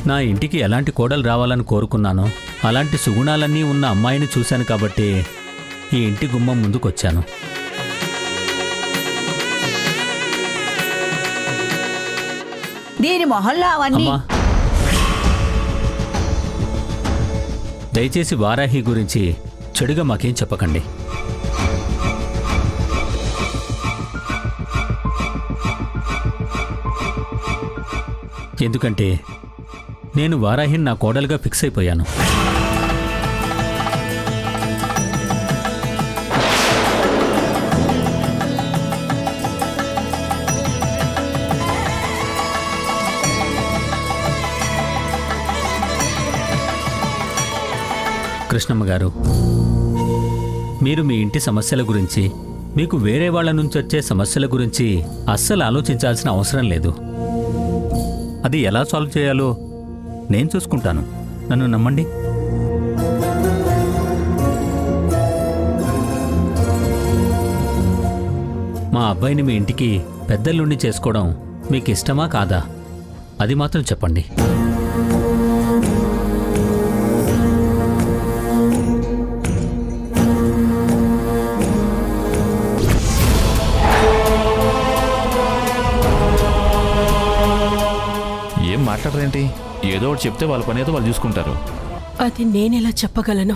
నా ఇంటికి ఎలాంటి కోడలు రావాలని కోరుకున్నానో అలాంటి సుగుణాలన్నీ ఉన్న అమ్మాయిని చూశాను కాబట్టి ఈ ఇంటి గుమ్మం ముందుకొచ్చాను. దీని మొహల్లా అవన్నీ. అమ్మా, దయచేసి వారాహి గురించి చెడుగా మాకేం చెప్పకండి. ఎందుకంటే నేను వారాహిని నా కోడలుగా ఫిక్స్ అయిపోయాను. కృష్ణమ్మ గారు, మీరు మీ ఇంటి సమస్యల గురించి, మీకు వేరే వాళ్ళ నుంచి వచ్చే సమస్యల గురించి అస్సలు ఆలోచించాల్సిన అవసరం లేదు. అది ఎలా సాల్వ్ చేయాలో నేను చూసుకుంటాను. నన్ను నమ్మండి. మా అబ్బాయిని మీ ఇంటికి పెద్దల్లుండి చేసుకోవడం మీకు ఇష్టమా కాదా అది మాత్రం చెప్పండి. ఏం మాట్లాడరేంటి? ఏదో ఒకటి చెప్తే వాళ్ళ పని ఏదో వాళ్ళు చూసుకుంటారు. అది నేనెలా చెప్పగలను?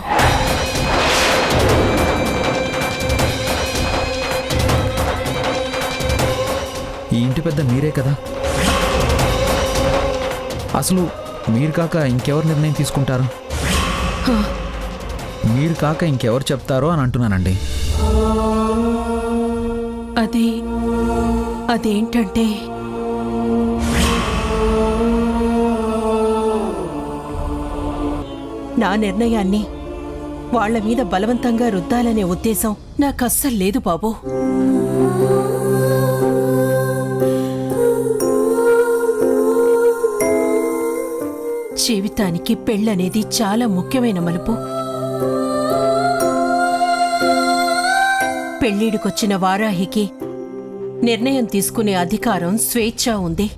ఈ ఇంటి పెద్ద మీరే కదా. అసలు మీరు కాక ఇంకెవరు నిర్ణయం తీసుకుంటారు? మీరు కాక ఇంకెవరు చెప్తారో అని అంటున్నానండి. అదేంటంటే నా నిర్ణయాన్ని వాళ్ల మీద బలవంతంగా రుద్దాలనే ఉద్దేశం నాకస్సలు లేదు బాబు. జీవితానికి పెళ్ళనేది చాలా ముఖ్యమైన మలుపు. పెళ్ళిడికొచ్చిన వారాహికి నిర్ణయం తీసుకునే అధికారం, స్వేచ్ఛ ఉంది.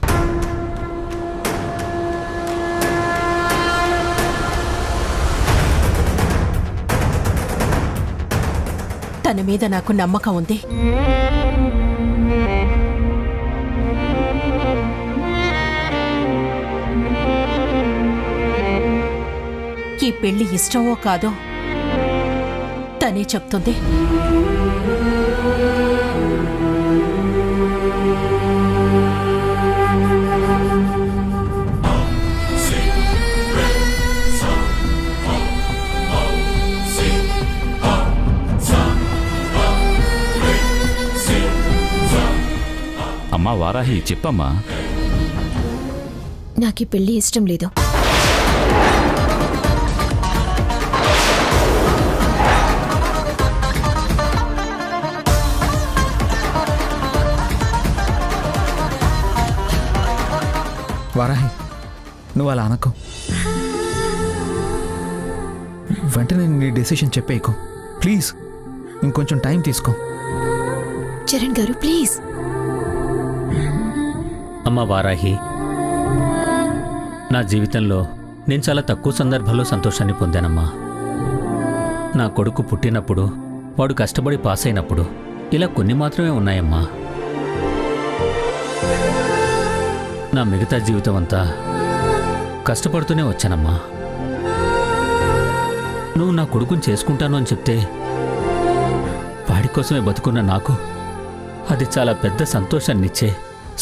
తన మీద నాకు నమ్మకం ఉంది. ఈ పెళ్లి ఇష్టమో కాదో తనే చెప్తుంది. అమ్మా వారాహి, చెప్పమ్మా. నాకీ పెళ్లి ఇష్టం లేదు. వారాహి, నువ్వు అలా అనకు. వెంటనే నీ డెసిషన్ చెప్పేయకు ప్లీజ్. ఇంకొంచెం టైం తీసుకో. చరణ్ గారు ప్లీజ్. అమ్మ వారాహి, నా జీవితంలో నేను చాలా తక్కువ సందర్భాల్లో సంతోషాన్ని పొందానమ్మా. నా కొడుకు పుట్టినప్పుడు, వాడు కష్టపడి పాస్ అయినప్పుడు, ఇలా కొన్ని మాత్రమే ఉన్నాయమ్మా. నా మిగతా జీవితం అంతా కష్టపడుతూనే వచ్చానమ్మా. నువ్వు నా కొడుకుని చేసుకుంటాను అని చెప్తే వాడి కోసమే బతుకున్న నాకు అది చాలా పెద్ద సంతోషాన్నిచ్చే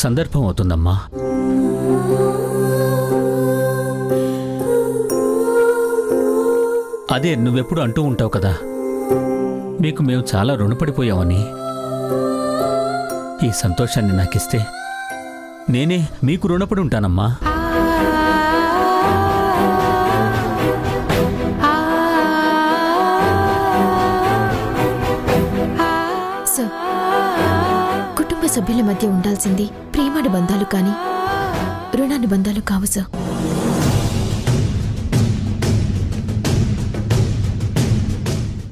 సందర్భం అవుతుందమ్మా. అదే నువ్వెప్పుడు అంటూ ఉంటావు కదా, మీకు మేము చాలా రుణపడిపోయామని. ఈ సంతోషాన్ని నాకిస్తే నేనే మీకు రుణపడి ఉంటానమ్మా. సార్, కుటుంబ సభ్యుల మధ్య ఉండాల్సింది ప్రేమానుబంధాలు కానీ రుణానుబంధాలు కావు సార్.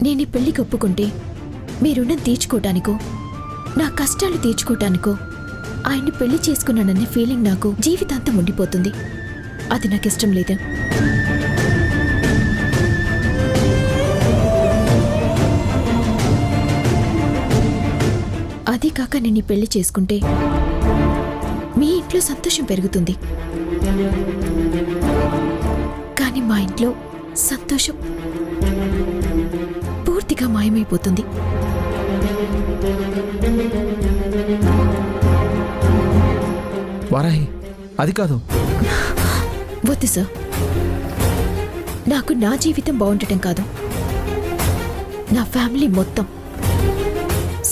నేను ఈ పెళ్లికి ఒప్పుకుంటే మీ రుణం తీర్చుకోవటానికో నా కష్టాలు తీర్చుకోవటానికో ఆయన్ని పెళ్లి చేసుకున్నాననే ఫీలింగ్ నాకు జీవితాంతం ఉండిపోతుంది. అది నాకు ఇష్టం లేదు. అదే కాక నేను ఈ పెళ్లి చేసుకుంటే మీ ఇంట్లో సంతోషం పెరుగుతుంది, కానీ మా ఇంట్లో సంతోషం పూర్తిగా మాయమైపోతుంది. వారాహి, అది కాదు. వద్దు సార్, నాకు నా జీవితం బాగుండటం కాదు, నా ఫ్యామిలీ మొత్తం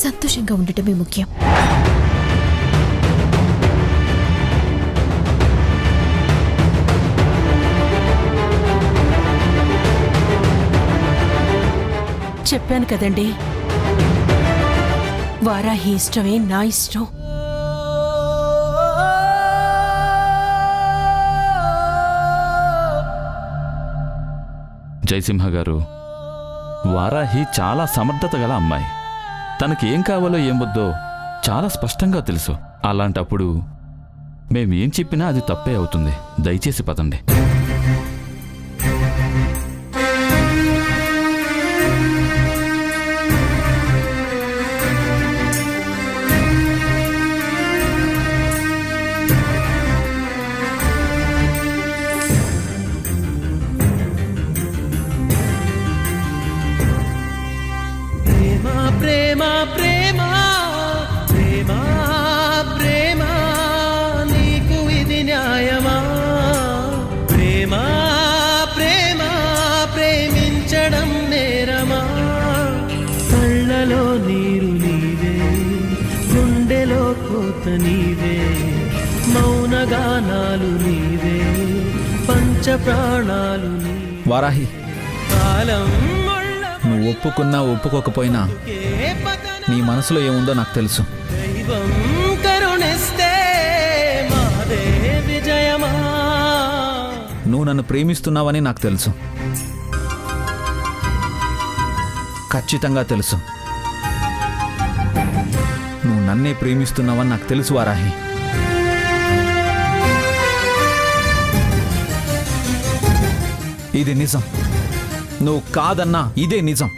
సంతోషంగా ఉండటమే ముఖ్యం. చెప్పాను కదండి, వారాహి ఇష్టమే నా ఇష్టం. జయసింహ గారు, వారాహి చాలా సమర్థత గల అమ్మాయి. తనకి ఏం కావాలో ఏం వద్దో చాలా స్పష్టంగా తెలుసు. అలాంటప్పుడు మేమేం చెప్పినా అది తప్పే అవుతుంది. దయచేసి పదండి. ప్రేమ ప్రేమ ప్రేమ ప్రేమ నీకు ఇది న్యాయమా? ప్రేమ ప్రేమ ప్రేమించడం నేరమా? కళ్ళలో నీరు నీవే, గుండెలో కోత నీవే, మౌనగానాలు నీవే, పంచ ప్రాణాలు వారాహి, కాలం నువ్వు ఒప్పుకున్నా ఒప్పుకోకపోయినా నీ మనసులో ఏముందో నాకు తెలుసు. దైవం కరుణిస్తే మాదే విజయమా? నువ్వు నన్ను ప్రేమిస్తున్నావని నాకు తెలుసు, ఖచ్చితంగా తెలుసు. నువ్వు నన్నే ప్రేమిస్తున్నావని నాకు తెలుసు వారాహి. ఇది నిజం, నువ్వు కాదన్నా ఇదే నిజం.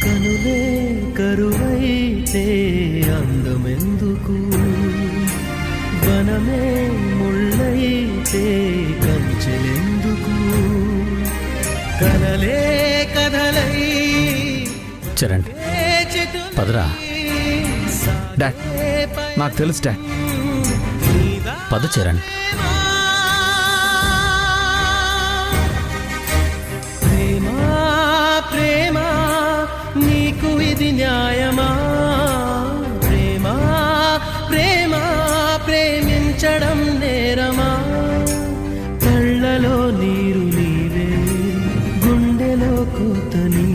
కనులే కరువైతే అందమెందుకు? వనమే ముళ్ళైతే కంచెలెందుకు? కలలే కథలై చరణ్, పదరా. డాడ్, నాకు తెలుసు డాడ్. పద చరణ్. ప్రేమ నీకు ఇది న్యాయమా? ప్రేమ ప్రేమ ప్రేమించడం నేరమా? కళ్ళలో నీరు నీవే, గుండెలో కూత నీవే,